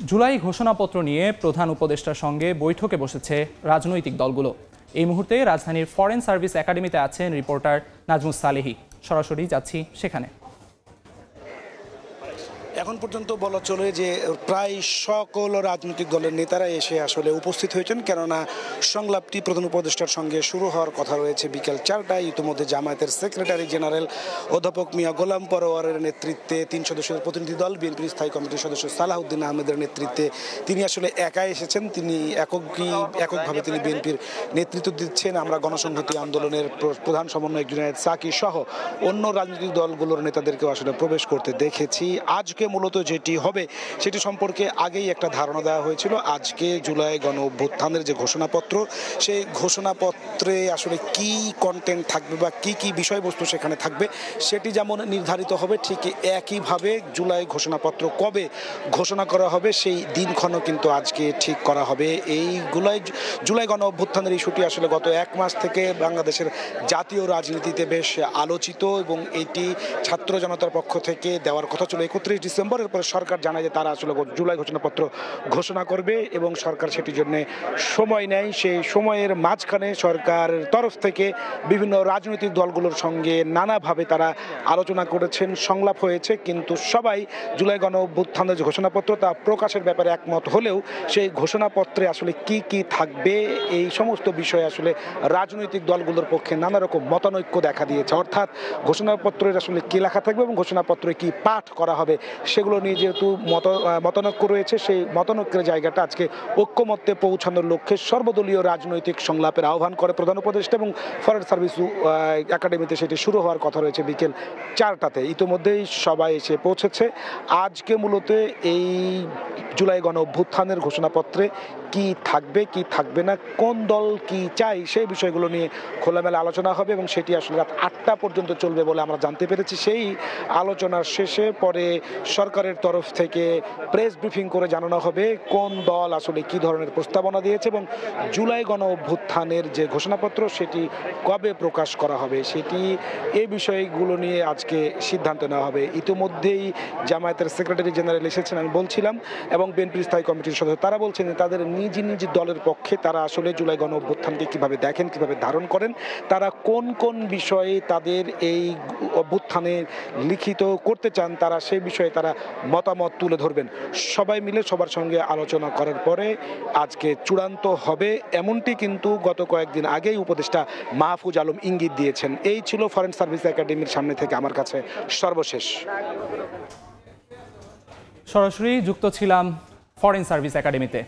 জুলাই ঘোষণাপত্র নিয়ে প্রধান উপদেষ্টার সঙ্গে বৈঠকে বসেছে রাজনৈতিক দলগুলো। এই মুহূর্তে রাজধানীর ফরেন সার্ভিস একাডেমিতে আছেন রিপোর্টার নাজমুস সালেহী। সরাসরি যাচ্ছি সেখানে। এখন পর্যন্ত বলা চলে যে প্রায় সকল রাজনৈতিক দলের নেতারা এসে আসলে উপস্থিত হয়েছেন, কেননা সংলাপটি প্রধান উপদেষ্টার সঙ্গে শুরু হওয়ার কথা রয়েছে বিকেল 4টায়। ইতিমধ্যে জামায়াতের সেক্রেটারি জেনারেল অধ্যাপক মিয়া গোলাম পরোয়ারের নেতৃত্বে 3 সদস্যের প্রতিনিধি দল, বিএনপির স্থায়ী কমিটির সদস্য সালাহউদ্দিন আহমেদের নেতৃত্বে তিনি আসলে একাই এসেছেন। তিনি এককভাবে তিনি বিএনপির নেতৃত্ব দিচ্ছেন। আমরা গণসংহতি আন্দোলনের প্রধান সমন্বয়ক জুনায়েদ সাকি সহ অন্য রাজনৈতিক দলগুলোর নেতাদেরকেও আসলে প্রবেশ করতে দেখেছি। আজকে মূলত যেটি হবে সেটি সম্পর্কে আগেই একটা ধারণা দেওয়া হয়েছিল। আজকে জুলাই গণ অভ্যুত্থানের যে ঘোষণাপত্র, সেই ঘোষণাপত্রে আসলে কি কন্টেন্ট থাকবে বা কি কি বিষয়বস্তু সেখানে থাকবে সেটি যেমন নির্ধারিত হবে, ঠিক একইভাবে জুলাই ঘোষণাপত্র কবে ঘোষণা করা হবে সেই দিনক্ষণও কিন্তু আজকে ঠিক করা হবে। এই জুলাই গণ অভ্যুত্থানের ইস্যুটি আসলে গত 1 মাস থেকে বাংলাদেশের জাতীয় রাজনীতিতে বেশ আলোচিত এবং এটি ছাত্র জনতার পক্ষ থেকে দেওয়ার কথা ছিল 31 ডিসেম্বরের পরে সরকার জানায় যে তারা আসলে জুলাই ঘোষণাপত্র ঘোষণা করবে এবং সরকার সেটির জন্য সময় নেয়। সেই সময়ের মাঝখানে সরকারের তরফ থেকে বিভিন্ন রাজনৈতিক দলগুলোর সঙ্গে নানাভাবে তারা আলোচনা করেছেন, সংলাপ হয়েছে, কিন্তু সবাই জুলাই গণ অভ্যুত্থানের যে ঘোষণাপত্র তা প্রকাশের ব্যাপারে একমত হলেও সেই ঘোষণাপত্রে আসলে কি কি থাকবে এই সমস্ত বিষয়ে আসলে রাজনৈতিক দলগুলোর পক্ষে নানা রকম মতানৈক্য দেখা দিয়েছে। অর্থাৎ ঘোষণাপত্রের আসলে কি লেখা থাকবে এবং ঘোষণাপত্রে কি পাঠ করা হবে সেগুলো নিয়ে যেহেতু মতানৈক্য রয়েছে, সেই মতানৈক্যের জায়গাটা আজকে ঐক্যমত্যে পৌঁছানোর লক্ষ্যে সর্বদলীয় রাজনৈতিক সংলাপের আহ্বান করে প্রধান উপদেষ্টা এবং ফরেন সার্ভিস একাডেমিতে সেটি শুরু হওয়ার কথা রয়েছে বিকেল 4টাতে। ইতিমধ্যেই সবাই এসে পৌঁছেছে। আজকে মূলত এই জুলাই গণ অভ্যুত্থানের ঘোষণাপত্রে কি থাকবে কি থাকবে না, কোন দল কি চাই সেই বিষয়গুলো নিয়ে খোলামেলা আলোচনা হবে এবং সেটি আসলে রাত 8টা পর্যন্ত চলবে বলে আমরা জানতে পেরেছি। সেই আলোচনার শেষে পরে সরকারের তরফ থেকে প্রেস ব্রিফিং করে জানানো হবে কোন দল আসলে কি ধরনের প্রস্তাবনা দিয়েছে এবং জুলাই গণ অভ্যুত্থানের যে ঘোষণাপত্র সেটি কবে প্রকাশ করা হবে সেটি এই বিষয়গুলো নিয়ে আজকে সিদ্ধান্ত নেওয়া হবে। ইতিমধ্যেই জামায়াতের সেক্রেটারি জেনারেল এসেছেন আমি বলছিলাম এবং বিএনপির স্থায়ী কমিটির সদস্য তারা বলছেন যে তাদের নিজ নিজ দলের পক্ষে তারা আসলে জুলাই গণ অভ্যুত্থানকে কীভাবে দেখেন, কীভাবে ধারণ করেন, তারা কোন কোন বিষয়ে তাদের এই অভ্যুত্থানে লিখিত করতে চান তারা সেই বিষয়ে তারা মতামত তুলে ধরবেন। সবাই মিলে সবার সঙ্গে আলোচনা করার পরে আজকে চূড়ান্ত হবে এমনটি কিন্তু গত কয়েকদিন আগেই উপদেষ্টা মাহফুজ আলম ইঙ্গিত দিয়েছেন। এই ছিল ফরেন সার্ভিস একাডেমির সামনে থেকে আমার কাছে সর্বশেষ। সরাসরি যুক্ত ছিলাম ফরেন সার্ভিস একাডেমিতে।